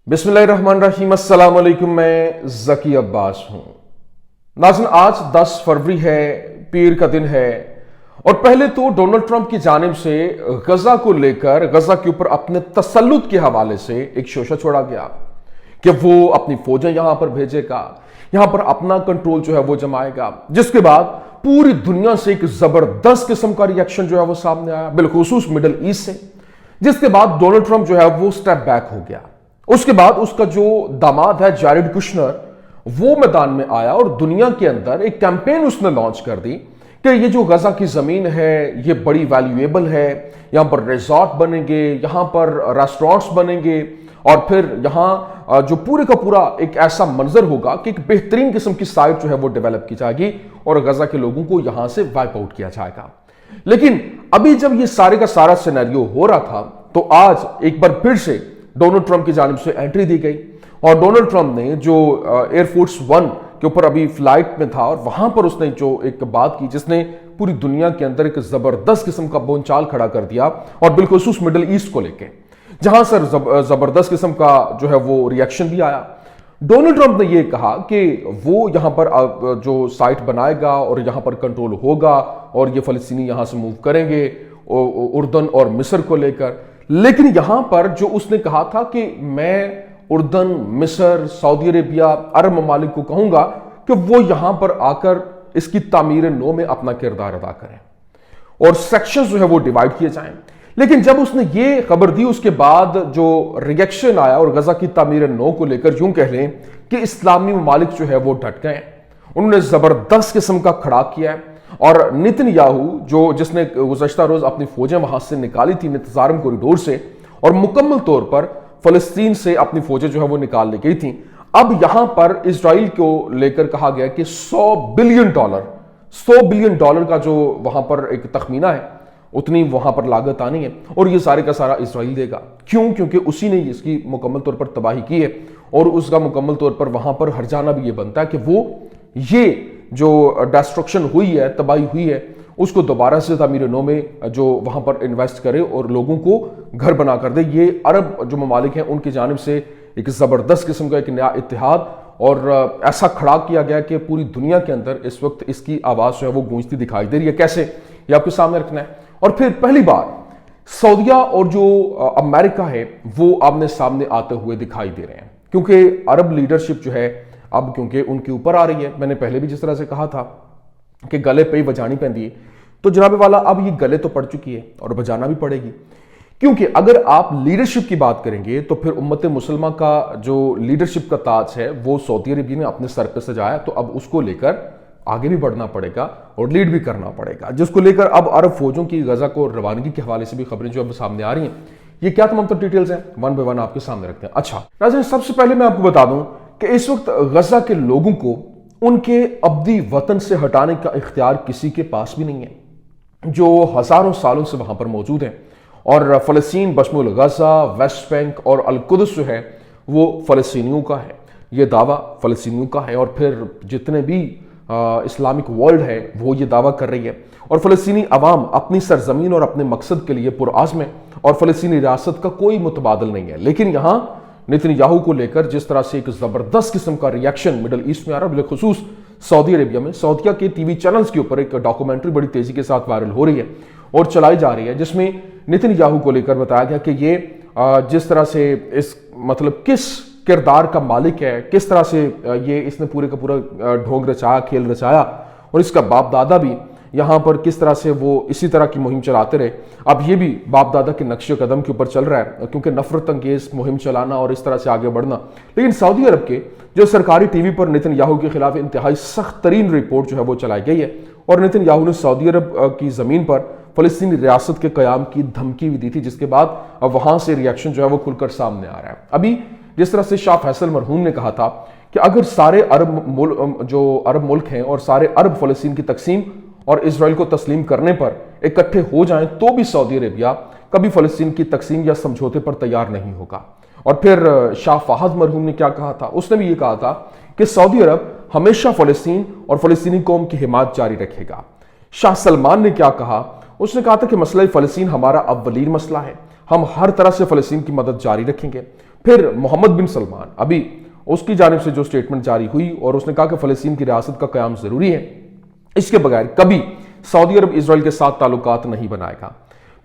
बिस्मिल्लाहिर्रहमानिर्रहीम। अस्सलाम वालेकुम। मैं ज़की अब्बास हूं। नाज़रीन, आज 10 फरवरी है, पीर का दिन है। और पहले तो डोनाल्ड ट्रंप की जानिब से गजा को लेकर, गजा के ऊपर अपने तसल्लुत के हवाले से एक शोशा छोड़ा गया कि वो अपनी फौजें यहां पर भेजेगा, यहां पर अपना कंट्रोल जो है वो जमाएगा। जिसके बाद पूरी दुनिया से एक जबरदस्त किस्म का रिएक्शन जो है वो सामने आया, बिलखुसूस मिडल ईस्ट से। जिसके बाद डोनाल्ड ट्रंप जो है वो स्टेप बैक हो गया। उसके बाद उसका जो दामाद है जैरेड कुशनर, वो मैदान में आया और दुनिया के अंदर एक कैंपेन उसने लॉन्च कर दी कि ये जो गजा की जमीन है ये बड़ी वैल्यूएबल है, यहां पर रिजॉर्ट बनेंगे, यहां पर रेस्टोरेंट्स बनेंगे और फिर यहां जो पूरे का पूरा एक ऐसा मंजर होगा कि एक बेहतरीन किस्म की साइट जो है वो डेवलप की जाएगी और गजा के लोगों को यहां से वाइप आउट किया जाएगा। लेकिन अभी जब ये सारे का सारा सिनेरियो हो रहा था तो आज एक बार फिर से डोनाल्ड ट्रंप की जानिब से एंट्री दी गई और डोनाल्ड ट्रंप ने जो एयरफोर्स 1 के ऊपर अभी फ्लाइट में था और वहां पर उसने जो एक बात की जिसने पूरी दुनिया के अंदर एक जबरदस्त किस्म का बोलचाल खड़ा कर दिया और बिलखुसूस मिडल ईस्ट को लेके, जहां सर जबरदस्त किस्म का जो है वो रिएक्शन भी आया। डोनाल्ड ट्रंप ने यह कहा कि वो यहां पर जो साइट बनाएगा और यहां पर कंट्रोल होगा और ये फलस्तीनी यहां से मूव करेंगे उर्दन और मिस्र को लेकर। लेकिन यहां पर जो उसने कहा था कि मैं उर्दन, मिस्र, सऊदी अरेबिया, अरब ममालिक को कहूंगा कि वो यहां पर आकर इसकी तामीर नौ में अपना किरदार अदा करें और सेक्शंस जो है वो डिवाइड किए जाएं। लेकिन जब उसने ये खबर दी उसके बाद जो रिएक्शन आया और गजा की तामीर नौ को लेकर यूं कह लें कि इस्लामी ममालिक जो है वो डट गए, उन्होंने जबरदस्त किस्म का खड़ा किया है। और नेतन्याहू जो जिसने गुज़श्ता रोज अपनी फौजें वहां से निकाली थी इंतजारम कॉरिडोर से और मुकम्मल तौर पर फलस्तीन से अपनी फौजें जो है वो निकाल ली गई थी, अब यहां पर इजराइल को लेकर कहा गया कि $100 बिलियन का जो वहां पर एक तखमीना है उतनी वहां पर लागत आनी है और ये सारे का सारा इजराइल देगा। क्यों? क्योंकि उसी ने इसकी मुकम्मल तौर पर तबाही की है और उसका मुकम्मल तौर पर वहां पर हर जाना भी ये बनता है कि वो ये जो डिस्ट्रक्शन हुई है, तबाही हुई है, उसको दोबारा से तामीर नौ में जो वहां पर इन्वेस्ट करे और लोगों को घर बना कर दे। ये अरब जो ममालिक हैं उनकी जानिब से एक जबरदस्त किस्म का एक नया इत्तेहाद और ऐसा खड़ा किया गया कि पूरी दुनिया के अंदर इस वक्त इसकी आवाज जो है वो गूंजती दिखाई दे रही है। कैसे, ये आपके सामने रखना है। और फिर पहली बार सऊदिया और जो अमेरिका है वो आमने सामने आते हुए दिखाई दे रहे हैं, क्योंकि अरब लीडरशिप जो है अब क्योंकि उनके ऊपर आ रही है। मैंने पहले भी जिस तरह से कहा था कि गले पे ही बजानी पैंदी है, तो जनाब वाला अब ये गले तो पड़ चुकी है और बजाना भी पड़ेगी। क्योंकि अगर आप लीडरशिप की बात करेंगे तो फिर उम्मत मुसलमान का जो लीडरशिप का ताज है वो सऊदी अरबिया ने अपने सर पे सजाया, तो अब उसको लेकर आगे भी बढ़ना पड़ेगा और लीड भी करना पड़ेगा, जिसको लेकर अब अरब फौजों की गजा को रवानगी के हवाले से भी खबरें जो अब सामने आ रही हैं। ये क्या तमाम तो डिटेल्स हैं, वन बाय वन आपके सामने रखते हैं। अच्छा नाज़रीन, सबसे पहले मैं आपको बता दूं कि इस वक्त गजा के लोगों को उनके अब्दी वतन से हटाने का इख्तियार किसी के पास भी नहीं है, जो हजारों सालों से वहां पर मौजूद हैं। और फलस्तीन, बशमुल गजा, वेस्ट बैंक और अल कुद्स जो है वो फलस्तीनियों का है, ये दावा फलस्तीनियों का है। और फिर जितने भी इस्लामिक वर्ल्ड है वो ये दावा कर रही है और फलस्तीनी अवाम अपनी सरजमीन और अपने मकसद के लिए पुरआज़्म है और फलस्तीनी रियासत का कोई मुतबादल नहीं है। लेकिन यहां नेतन्याहू को लेकर जिस तरह से एक जबरदस्त किस्म का रिएक्शन मिडल ईस्ट में आ रहा है, बिलखुसूस सऊदी अरेबिया में, सऊदिया के टीवी चैनल्स के ऊपर एक डॉक्यूमेंट्री बड़ी तेजी के साथ वायरल हो रही है और चलाई जा रही है, जिसमें नेतन्याहू को लेकर बताया गया कि ये जिस तरह से इस मतलब किस किरदार का मालिक है, किस तरह से ये इसने पूरे का पूरा ढोंग रचाया, खेल रचाया और इसका बाप दादा भी यहां पर किस तरह से वो इसी तरह की मुहिम चलाते रहे। अब ये भी बाप दादा के नक्शे कदम के ऊपर चल रहा है, क्योंकि नफरत अंगेज मुहिम चलाना और इस तरह से आगे बढ़ना। लेकिन सऊदी अरब के जो सरकारी टीवी पर नेतन्याहू के खिलाफ इंतहाई सख्त तरीन रिपोर्ट जो है वो चलाई गई है और नेतन्याहू ने सऊदी अरब की जमीन पर फलस्तीनी रियासत के कयाम की धमकी भी दी थी, जिसके बाद अब वहां से रिएक्शन जो है वो खुलकर सामने आ रहा है। अभी जिस तरह से शाह फैसल मरहूम ने कहा था कि अगर सारे अरब मुल्क हैं और सारे अरब फलस्तीन की तकसीम और इजराइल को तस्लीम करने पर इकट्ठे हो जाएं तो भी सऊदी अरेबिया कभी फलस्तीन की तकसीम या समझौते पर तैयार नहीं होगा। और फिर शाह फहद मरहूम ने क्या कहा था, उसने भी ये कहा था कि सऊदी अरब हमेशा फलस्तीन और फलस्तीनी कौम की हिमायत जारी रखेगा। शाह सलमान ने क्या कहा, उसने कहा था कि मसला फलस्तीन हमारा अव्वलीन मसला है, हम हर तरह से फलस्तीन की मदद जारी रखेंगे। پھر محمد بن سلمان ابھی اس کی جانب سے جو سٹیٹمنٹ جاری ہوئی اور اس نے کہا کہ فلسطین کی ریاست کا قیام ضروری ہے، اس کے بغیر کبھی سعودی عرب اسرائیل کے ساتھ تعلقات نہیں بنائے گا۔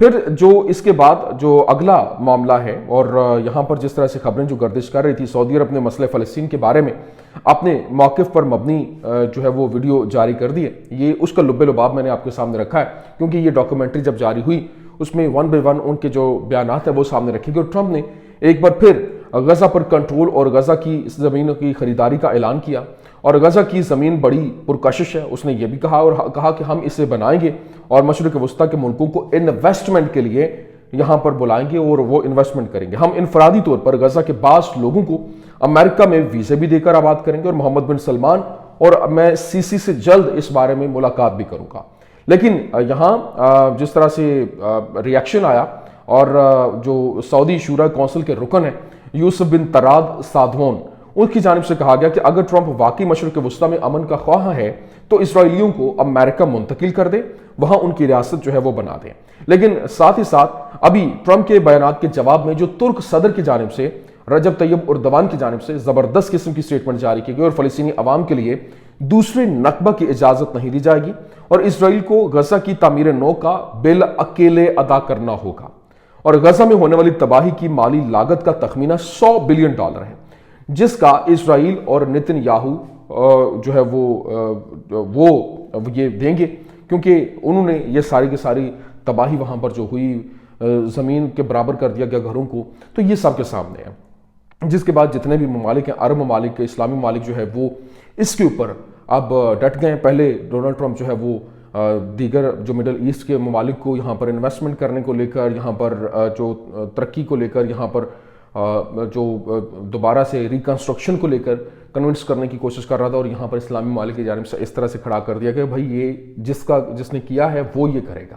پھر جو اس کے بعد جو اگلا معاملہ ہے، اور یہاں پر جس طرح سے خبریں جو گردش کر رہی تھی، سعودی عرب نے مسئلہ فلسطین کے بارے میں اپنے موقف پر مبنی جو ہے وہ ویڈیو جاری کر دی ہے۔ یہ اس کا لب لباب میں نے آپ کے سامنے رکھا ہے، کیونکہ یہ ڈاکومنٹری جب جاری ہوئی اس میں ون بائی ون ان کے جو بیانات ہیں وہ سامنے رکھے گئے، اور ٹرمپ نے ایک بار پھر غزہ پر کنٹرول اور غزہ کی زمین کی خریداری کا اعلان کیا، اور غزہ کی زمین بڑی پرکشش ہے، اس نے یہ بھی کہا اور کہا کہ ہم اسے بنائیں گے اور مشرق وسطیٰ کے ملکوں کو انویسٹمنٹ کے لیے یہاں پر بلائیں گے اور وہ انویسٹمنٹ کریں گے۔ ہم انفرادی طور پر غزہ کے بعض لوگوں کو امریکہ میں ویزے بھی دے کر آباد کریں گے، اور محمد بن سلمان اور میں سی سے جلد اس بارے میں ملاقات بھی کروں گا۔ لیکن یہاں جس طرح سے ریاکشن آیا، اور جو سعودی شورا کونسل کے رکن ہیں یوسف بن طراد سادھون، ان کی جانب سے کہا گیا کہ اگر ٹرمپ واقعی مشرق وسطیٰ میں امن کا خواہاں ہے تو اسرائیلیوں کو امریکہ منتقل کر دے، وہاں ان کی ریاست جو ہے وہ بنا دیں۔ لیکن ساتھ ہی ساتھ ابھی ٹرمپ کے بیانات کے جواب میں جو ترک صدر کی جانب سے رجب طیب اردوان کی جانب سے زبردست قسم کی سٹیٹمنٹ جاری کی گئی، اور فلسطینی عوام کے لیے دوسرے نکبہ کی اجازت نہیں دی جائے گی، اور اسرائیل کو غزہ کی تعمیر نو کا بل اکیلے ادا کرنا ہوگا، اور غزہ میں ہونے والی تباہی کی مالی لاگت کا تخمینہ $100 بلین ہے، جس کا اسرائیل اور نتن یاہو جو ہے وہ یہ دیں گے، کیونکہ انہوں نے یہ ساری کی ساری تباہی وہاں پر جو ہوئی، زمین کے برابر کر دیا گیا گھروں کو، تو یہ سب کے سامنے ہے۔ جس کے بعد جتنے بھی ممالک ہیں، عرب ممالک، اسلامی ممالک جو ہے وہ اس کے اوپر اب ڈٹ گئے ہیں۔ پہلے ڈونلڈ ٹرمپ جو ہے وہ دیگر جو مڈل ایسٹ کے ممالک کو یہاں پر انویسٹمنٹ کرنے کو لے کر، یہاں پر جو ترقی کو لے کر، یہاں پر جو دوبارہ سے ریکنسٹرکشن کو لے کر کنونس کرنے کی کوشش کر رہا تھا، اور یہاں پر اسلامی ممالک کی جانب سے اس طرح سے کھڑا کر دیا کہ بھائی یہ جس نے کیا ہے وہ یہ کرے گا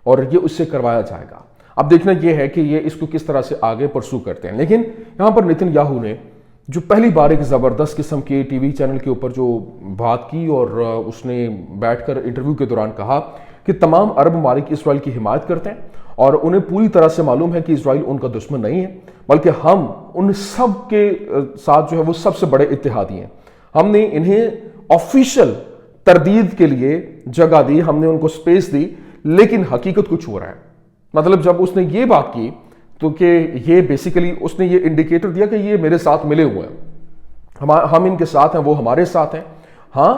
اور یہ اس سے کروایا جائے گا۔ اب دیکھنا یہ ہے کہ یہ اس کو کس طرح سے آگے پرسو کرتے ہیں۔ لیکن یہاں پر نتن یاہو نے جو پہلی بار ایک زبردست قسم کے ٹی وی چینل کے اوپر جو بات کی، اور اس نے بیٹھ کر انٹرویو کے دوران کہا کہ تمام عرب ممالک اسرائیل کی حمایت کرتے ہیں، اور انہیں پوری طرح سے معلوم ہے کہ اسرائیل ان کا دشمن نہیں ہے، بلکہ ہم ان سب کے ساتھ جو ہے وہ سب سے بڑے اتحادی ہیں۔ ہم نے انہیں آفیشیل تردید کے لیے جگہ دی، ہم نے ان کو سپیس دی، لیکن حقیقت کچھ ہو رہا ہے۔ مطلب جب اس نے یہ بات کی تو کہ یہ بیسیکلی اس نے یہ انڈیکیٹر دیا کہ یہ میرے ساتھ ملے ہوئے ہیں، ہم ان کے ساتھ ہیں، وہ ہمارے ساتھ ہیں۔ ہاں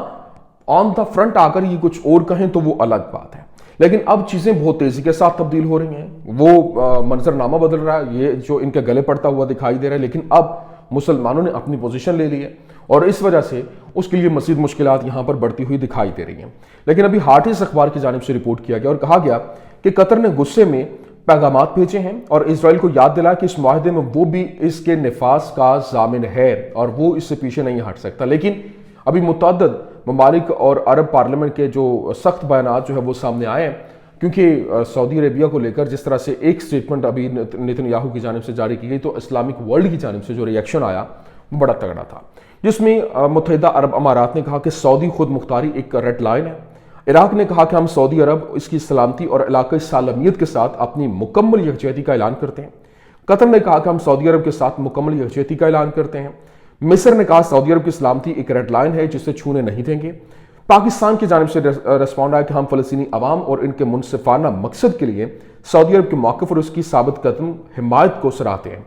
آن دا فرنٹ آ کر یہ کچھ اور کہیں تو وہ الگ بات ہے، لیکن اب چیزیں بہت تیزی کے ساتھ تبدیل ہو رہی ہیں، وہ منظرنامہ بدل رہا ہے، یہ جو ان کے گلے پڑتا ہوا دکھائی دے رہا ہے، لیکن اب مسلمانوں نے اپنی پوزیشن لے لی ہے، اور اس وجہ سے اس کے لیے مزید مشکلات یہاں پر بڑھتی ہوئی دکھائی دے رہی ہیں۔ لیکن ابھی ہارٹس اخبار کی جانب سے رپورٹ کیا گیا اور کہا گیا کہ قطر نے غصے میں پیغامات بھیجے ہیں اور اسرائیل کو یاد دلایا کہ اس معاہدے میں وہ بھی اس کے نفاذ کا ضامن ہے اور وہ اس سے پیچھے نہیں ہٹ سکتا۔ لیکن ابھی متعدد ممالک اور عرب پارلیمنٹ کے جو سخت بیانات جو ہے وہ سامنے آئے ہیں، کیونکہ سعودی عربیہ کو لے کر جس طرح سے ایک سٹیٹمنٹ ابھی نتن یاہو کی جانب سے جاری کی گئی، تو اسلامک ورلڈ کی جانب سے جو ریئیکشن آیا وہ بڑا تگڑا تھا، جس میں متحدہ عرب امارات نے کہا کہ سعودی خود مختاری ایک ریڈ لائن ہے۔ عراق نے کہا کہ ہم سعودی عرب اس کی سلامتی اور علاقائی سالمیت کے ساتھ اپنی مکمل یکجہتی کا اعلان کرتے ہیں۔ قطر نے کہا کہ ہم سعودی عرب کے ساتھ مکمل یکجہتی کا اعلان کرتے ہیں۔ مصر نے کہا سعودی عرب کی سلامتی ایک ریڈ لائن ہے جسے چھونے نہیں دیں گے۔ پاکستان کی جانب سے ریسپونڈ آیا کہ ہم فلسطینی عوام اور ان کے منصفانہ مقصد کے لیے سعودی عرب کے موقف اور اس کی ثابت قدم حمایت کو سراہتے ہیں۔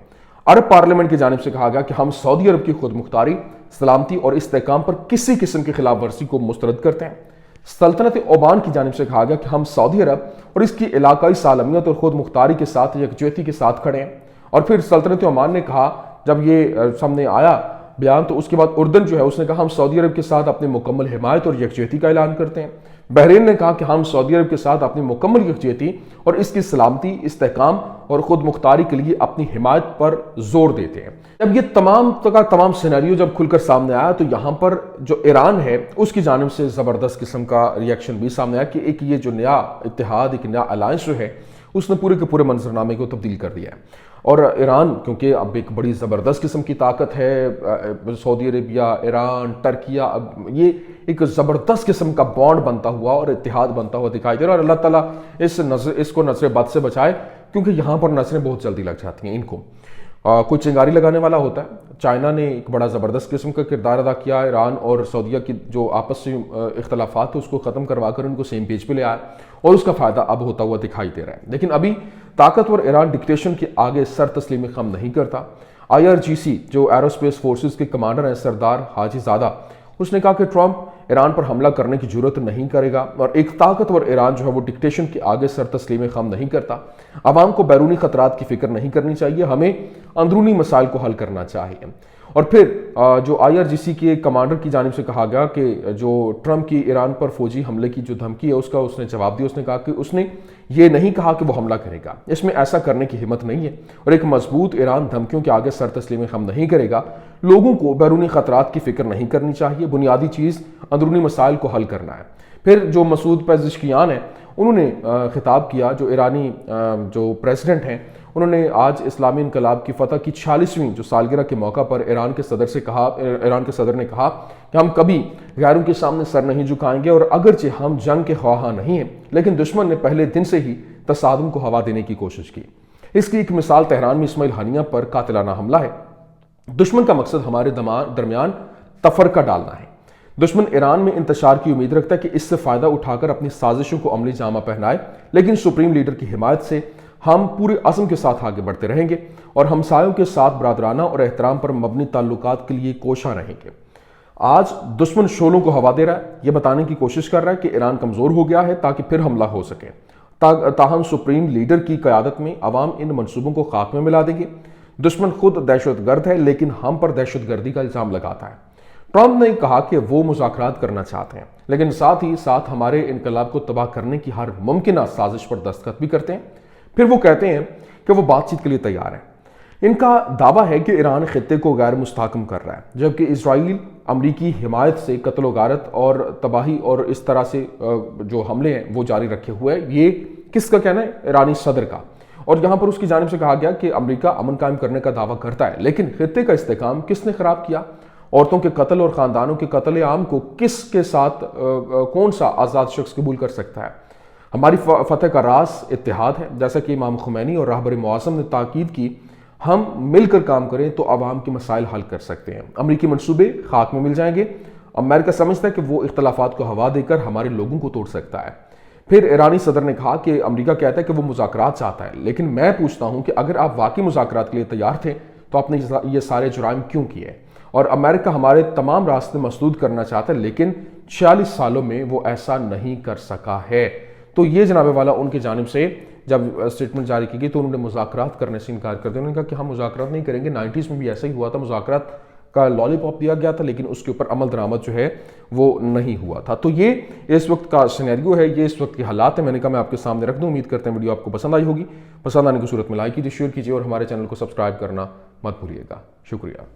عرب پارلیمنٹ کی جانب سے کہا گیا کہ ہم سعودی عرب کی خود مختاری، سلامتی اور استحکام پر کسی قسم کی خلاف ورزی کو مسترد کرتے ہیں۔ سلطنت عمان کی جانب سے کہا گیا کہ ہم سعودی عرب اور اس کی علاقائی سالمیت اور خود مختاری کے ساتھ یکجہتی کے ساتھ کھڑے ہیں۔ اور پھر سلطنت عمان نے کہا، جب یہ سامنے آیا بیان، تو اس کے بعد اردن جو ہے اس نے کہا ہم سعودی عرب کے ساتھ اپنی مکمل حمایت اور یکجہتی کا اعلان کرتے ہیں۔ بحرین نے کہا کہ ہم سعودی عرب کے ساتھ اپنی مکمل یکجہتی اور اس کی سلامتی، استحکام اور خود مختاری کے لیے اپنی حمایت پر زور دیتے ہیں۔ جب یہ تمام سینیریو جب کھل کر سامنے آیا، تو یہاں پر جو ایران ہے اس کی جانب سے زبردست قسم کا ریاکشن بھی سامنے آیا کہ ایک یہ جو نیا اتحاد، ایک نیا الائنس جو ہے اس نے پورے کے پورے منظرنامے کو تبدیل کر دیا ہے۔ اور ایران کیونکہ اب ایک بڑی زبردست قسم کی طاقت ہے، سعودی عربیہ، ایران، ترکیہ، اب یہ ایک زبردست قسم کا بانڈ بنتا ہوا اور اتحاد بنتا ہوا دکھائی دے رہا ہے، اور اللہ تعالیٰ اس کو نظر بد سے بچائے، کیونکہ یہاں پر نظریں بہت جلدی لگ جاتی ہیں ان کو۔ कोई चिंगारी लगाने वाला होता है। चाइना ने एक बड़ा ज़बरदस्त किस्म का किरदार अदा किया। ईरान और सऊदीया की जो आपस में इख्तलाफात है उसको ख़त्म करवा कर उनको सेम पेज पे ले आया और उसका फ़ायदा अब होता हुआ दिखाई दे रहा है। लेकिन अभी ताकतवर ईरान डिक्टेशन के आगे सर तस्लीम खम नहीं करता। IRGC जो एरोस्पेस फोर्सेस के कमांडर हैं सरदार हाजीजादा, उसने कहा कि ट्रंप ईरान पर हमला करने की जरूरत नहीं करेगा और एक ताकतवर ईरान जो है वो डिक्टेशन के आगे सर तस्लीम खम नहीं करता। आवाम को बैरूनी खतरात की फिक्र नहीं करनी चाहिए, हमें अंदरूनी मसाइल को हल करना चाहिए। और फिर जो IRGC के कमांडर की जानिब से कहा गया कि जो ट्रंप की ईरान पर फौजी हमले की जो धमकी है उसका उसने जवाब दिया। उसने कहा कि उसने ये नहीं कहा कि वो हमला करेगा, इसमें ऐसा करने की हिम्मत नहीं है और एक मजबूत ईरान धमकियों के आगे सर तस्लीम खम नहीं करेगा। लोगों को बैरूनी खतरात की फिक्र नहीं करनी चाहिए, बुनियादी चीज़ अंदरूनी मसाइल को हल करना है। फिर जो मसूद पेज़ेश्कियान है उन्होंने खिताब किया, जो ईरानी जो प्रेसिडेंट हैं, उन्होंने आज इस्लामी इनकलाब की फतह की 46वीं जो सालगिरह के मौका पर ईरान के सदर ने कहा कि हम कभी गैरों के सामने सर नहीं झुकाएंगे और अगरचे हम जंग के ख्वाह नहीं हैं, लेकिन दुश्मन ने पहले दिन से ही तसादुम को हवा देने की कोशिश की। इसकी एक मिसाल तेहरान में इस्माइल हानिया पर कातिलाना हमला है। दुश्मन का मकसद हमारे दरमियान तफरका डालना है। दुश्मन ईरान में इंतशार की उम्मीद रखता है कि इससे फ़ायदा उठाकर अपनी साजिशों को अमली जामा पहनाए, लेकिन सुप्रीम लीडर की हिमायत से हम पूरे अज़म के साथ आगे बढ़ते रहेंगे और हमसायों के साथ बरादराना और एहतराम पर मबनी ताल्लुकात के लिए कोशा रहेंगे। आज दुश्मन शोलों को हवा दे रहा है, यह बताने की कोशिश कर रहा है कि ईरान कमज़ोर हो गया है ताकि फिर हमला हो सके। ताहम सुप्रीम लीडर की क़यादत में अवाम इन मनसूबों को खाक में मिला देंगे। दुश्मन खुद दहशतगर्द है, लेकिन हम पर दहशतगर्दी का इल्ज़ाम लगाता है। ट्रंप ने कहा कि वो मुज़ाकरात करना चाहते हैं, लेकिन साथ ही साथ हमारे इनकलाब को तबाह करने की हर मुमकिन साजिश पर दस्तखत भी करते हैं। फिर वो कहते हैं कि वो बातचीत के लिए तैयार है। इनका दावा है कि ईरान खित्ते को गैर मुस्तहकम कर रहा है, जबकि इजराइल अमरीकी हिमायत से कत्ल गारत और तबाही और इस तरह से जो हमले हैं वो जारी रखे हुए हैं। ये किसका कहना है? ईरानी सदर का। और यहाँ पर उसकी जानिब से कहा गया कि अमेरिका अमन कायम करने का दावा करता है, लेकिन खित्ते का इस्तेकाम किसने खराब किया? औरतों के कत्ल और ख़ानदानों के कत्ल आम को किसके साथ कौन सा आज़ाद शख्स कबूल कर सकता है? हमारी फतह का राज इत्तेहाद है। जैसा कि इमाम खुमैनी और रहबर मुआज़म ने ताकीद की, हम मिलकर काम करें तो आवाम के मसाइल हल कर सकते हैं। अमरीकी मनसूबे खाक में मिल जाएंगे। अमेरिका समझता है कि वो इख्तलाफात को हवा देकर हमारे लोगों को तोड़ सकता है। फिर ईरानी सदर ने कहा कि अमेरिका कहता है कि वो मुज़ाकरात चाहता है, लेकिन मैं पूछता हूँ कि अगर आप वाकई मुज़ाकरात के लिए तैयार थे तो आपने ये सारे जुराइम क्यों किए? और अमेरिका हमारे तमाम रास्ते मसदूद करना चाहता है, लेकिन 46 सालों में वो ऐसा नहीं कर सका है। तो ये जनाबे वाला उनकी जानिब से जब स्टेटमेंट जारी की गई तो उन्होंने मुज़ाकरात करने से इनकार कर दिया। उन्होंने कहा कि हम मुज़ाकरात नहीं करेंगे। 90s में भी ऐसा ही हुआ था, मुज़ाकरात का लॉलीपॉप दिया गया था, लेकिन उसके ऊपर अमल दरामद जो है वो नहीं हुआ था। तो ये इस वक्त का सिनेरियो है, ये इस वक्त के हालात है। मैंने कहा मैं आपके सामने रख दूं। उम्मीद करते हैं वीडियो आपको पसंद आई होगी। पसंद आने की सूरत में लाइक कीजिए, शेयर कीजिए और हमारे चैनल को सब्सक्राइब करना मत भूलिएगा। शुक्रिया।